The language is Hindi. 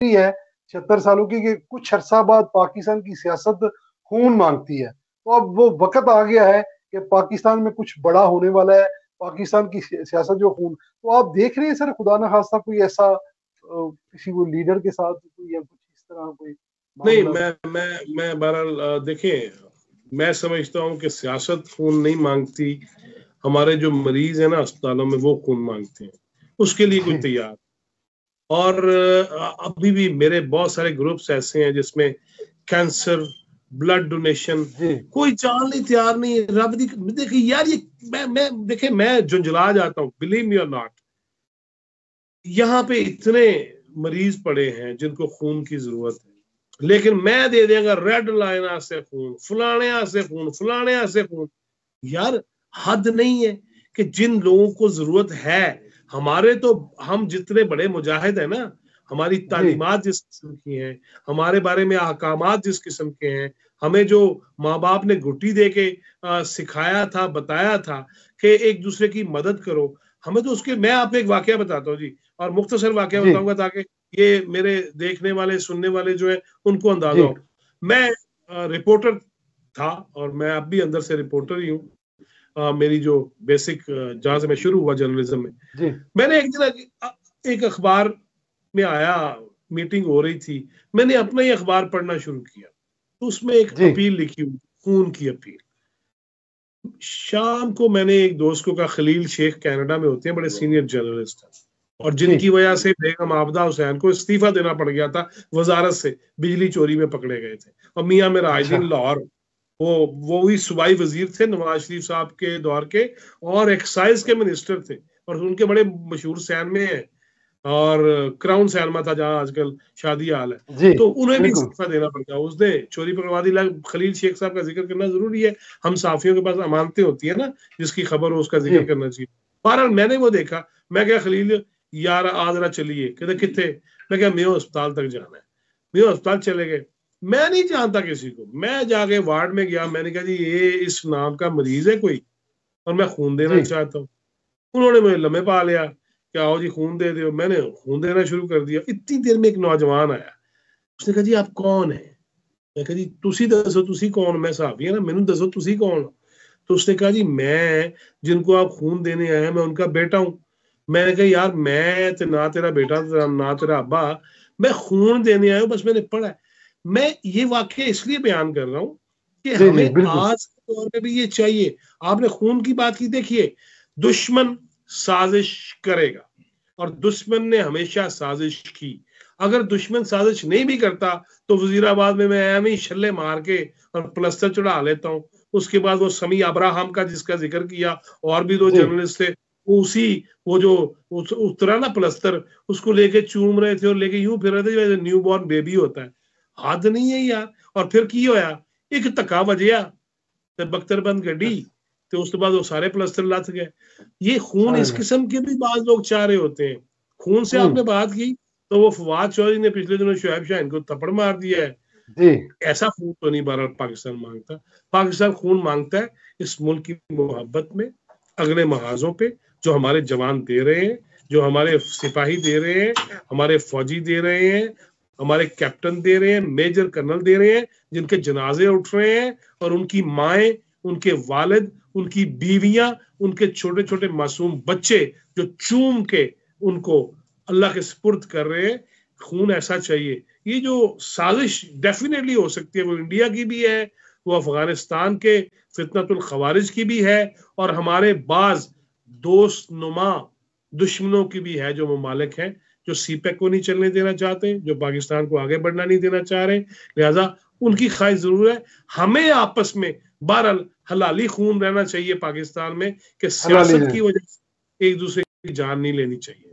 गारंटी है 76 सालों की कि कुछ अरसा बाद पाकिस्तान की सियासत खून मांगती है। तो अब वो वक्त आ गया है कि पाकिस्तान में कुछ बड़ा होने वाला है, पाकिस्तान की सियासत जो खून। तो आप देख रहे हैं सर, खुदा न खास्ता कोई ऐसा किसी को लीडर के साथ कोई या कुछ इस तरह कोई नहीं, मामला? मैं बहरहाल देखें, मैं समझता हूँ कि सियासत खून नहीं मांगती, हमारे जो मरीज है ना अस्पतालों में वो खून मांगते हैं, उसके लिए कोई तैयार। और अभी भी मेरे बहुत सारे ग्रुप्स ऐसे हैं जिसमें कैंसर, ब्लड डोनेशन, कोई चालने तैयार नहीं है। रब दी देखिए यार, ये मैं झुंझला जाता हूँ, बिलीव मी और नॉट। यहाँ पे इतने मरीज पड़े हैं जिनको खून की जरूरत है, लेकिन मैं दे देगा रेड लाइन से खून, फलाने से खून, फलाने से खून। यार हद नहीं है कि जिन लोगों को जरूरत है, हमारे तो हम जितने बड़े मुजाहिद है ना, हमारी तालीमात जिस किस्म की हैं, हमारे बारे में अहकामात जिस किस्म के हैं, हमें जो माँ बाप ने घुट्टी दे के सिखाया था, बताया था कि एक दूसरे की मदद करो, हमें तो उसके। मैं आपको एक वाकया बताता हूँ जी, और मुख्तसर वाकया बताऊंगा ताकि ये मेरे देखने वाले सुनने वाले जो है उनको अंदाजा हो। मैं रिपोर्टर था और मैं अब भी अंदर से रिपोर्टर ही हूँ। मेरी जो बेसिक जहां से मैं शुरू हुआ जर्नलिज्म में, मैंने एक दिन एक अखबार में आया, मीटिंग हो रही थी, मैंने अपना ही अखबार पढ़ना शुरू किया, तो उसमें एक अपील लिखी हुई, खून की अपील। शाम को मैंने एक दोस्त को कहा, खलील शेख कनाडा में होते हैं, बड़े सीनियर जर्नलिस्ट हैं, और जिनकी वजह से बेगम आबदा हुसैन को इस्तीफा देना पड़ गया था वजारत से, बिजली चोरी में पकड़े गए थे। और मियां मेरा आइदीन लाहौर, वो भी सूबाई वजीर थे नवाज शरीफ साहब के दौर के, और एक्साइज के मिनिस्टर थे, और उनके बड़े मशहूर सैनमे हैं, और क्राउन सैनमा था जहां आजकल शादी हाल है, तो उन्हें भी इस्तीफा देना पड़ गया। उसने चोरी पकड़वा दी। खलील शेख साहब का जिक्र करना जरूरी है, हम साफियों के पास अमानतें होती है ना, जिसकी खबर हो उसका जिक्र करना चाहिए। बहरहाल मैंने वो देखा, मैं क्या खलील यार आ जरा चलिए, कहते कितने, मैं क्या मेरे अस्पताल तक जाना है। मेरे अस्पताल चले गए, मैं नहीं जानता किसी को, मैं जाके वार्ड में गया, मैंने कहा जी ये इस नाम का मरीज है कोई, और मैं खून देना चाहता हूँ। उन्होंने मुझे लम्हे पा लिया, क्या आओ जी खून दे दो। मैंने खून देना शुरू कर दिया। इतनी देर में एक नौजवान आया, उसने कहा जी आप कौन है? मैं कहा जी तुसी दसो, तुसी कौन? मैं साहबी है ना, मैनू दसो तुसी कौन? तो उसने कहा जी मैं जिनको आप खून देने आए हैं, मैं उनका बेटा हूं। मैंने कहा यार मैं तो ना तेरा बेटा ना तेरा अब्बा, मैं खून देने आया हूं, बस मैंने पढ़ा है। मैं ये वाक्य इसलिए बयान कर रहा हूं कि हमें आज के दौर में भी ये चाहिए। आपने खून की बात की, देखिए दुश्मन साजिश करेगा, और दुश्मन ने हमेशा साजिश की। अगर दुश्मन साजिश नहीं भी करता तो वजीराबाद में मैं एम ही छल्ले मार के और प्लस्तर चढ़ा लेता हूं। उसके बाद वो समी अब्राहम का जिसका जिक्र किया, और भी दो जर्नलिस्ट थे, उसी वो जो उतरा ना प्लस्तर, उसको लेके चूम रहे थे और लेके यूं फिर रहे थे जैसे न्यू बॉर्न बेबी होता है। हद नहीं है यार। और फिर की होया, एक धक्का वजया ते बख्तरबंद गड्डी, तो उसके बाद वो सारे प्लस्तर लथ गए। ये खून इस किस्म के भी बाज लोग चाह रहे होते हैं। खून से आपने बात की तो वो फवाद चौधरी ने पिछले दिनों शुएब शाहीन को थप्पड़ मार दिया है। ऐसा खून तो नहीं भारत पाकिस्तान मांगता। पाकिस्तान खून मांगता है इस मुल्क की मोहब्बत में, अगले महाजों पे जो हमारे जवान दे रहे हैं, जो हमारे सिपाही दे रहे हैं, हमारे फौजी दे रहे हैं, हमारे कैप्टन दे रहे हैं, मेजर कर्नल दे रहे हैं, जिनके जनाजे उठ रहे हैं, और उनकी माएं, उनके वालिद, उनकी बीवियां, उनके छोटे छोटे मासूम बच्चे जो चूम के उनको अल्लाह के सुपुर्द कर रहे हैं। खून ऐसा चाहिए। ये जो साजिश डेफिनेटली हो सकती है, वो इंडिया की भी है, वो अफगानिस्तान के फितनतुल खवारिज की भी है, और हमारे बाज दोस्त नुमा दुश्मनों की भी है, जो ममालिक हैं जो सीपेक को नहीं चलने देना चाहते, जो पाकिस्तान को आगे बढ़ना नहीं देना चाह रहे। लिहाजा उनकी ख्वाहिश जरूर है। हमें आपस में बहरहाल हलाली खून रहना चाहिए पाकिस्तान में, कि सियासत की वजह से एक दूसरे की जान नहीं लेनी चाहिए।